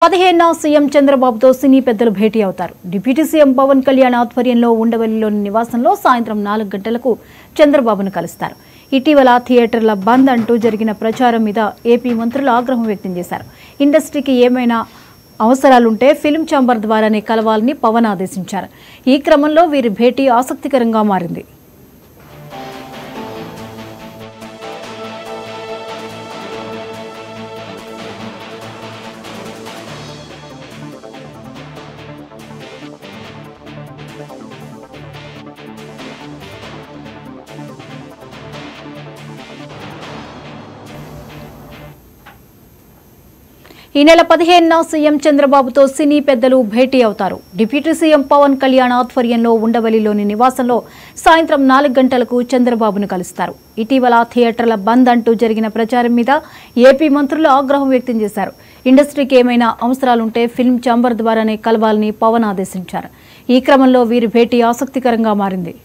15వ సీఎం చంద్రబాబుతో సినీ పెద్దలు భేటీ అవుతారు. డిప్యూటీ సీఎం పవన్ కళ్యాణ్ ఆధ్వర్యంలో ఉండవల్లిలోని నివాసంలో సాయంత్రం 4 గంటలకు చంద్రబాబును కలుస్తారు. ఇటీవల థియేటర్ల బంద్ అంటూ జరిగిన ప్రచారం మీద ఏపీ మంత్రులు ఆగ్రహం వ్యక్తం చేశారు. ఇండస్ట్రీకి ఏమైనా అవసరాలుంటే ఫిల్మ్ ఛాంబర్ ద్వారానే కలవాలని పవన్ ఆదేశించారు. ఈ క్రమంలో వీరి భేటీ ఆసక్తికరంగా మారింది. ఈ నెల 15న సీఎం చంద్రబాబుతో సినీ పెద్దలు భేటీ అవుతారు. డిప్యూటీ సీఎం పవన్ కళ్యాణ్ ఆధ్వర్యంలో ఉండవల్లిలోని నివాసంలో సాయంత్రం 4 గంటలకు చంద్రబాబును కలుస్తారు. ఇటీవల థియేటర్ల బంద్ అంటూ జరిగిన ప్రచారం మీద ఏపీ మంత్రులు ఆగ్రహం వ్యక్తం చేశారు. ఇండస్ట్రీకి ఏమైనా అవసరాలుంటే ఫిల్మ్ ఛాంబర్ ద్వారానే కలవాలని పవన్ ఆదేశించారు. ఈ క్రమంలో వీరి భేటీ ఆసక్తికరంగా మారింది.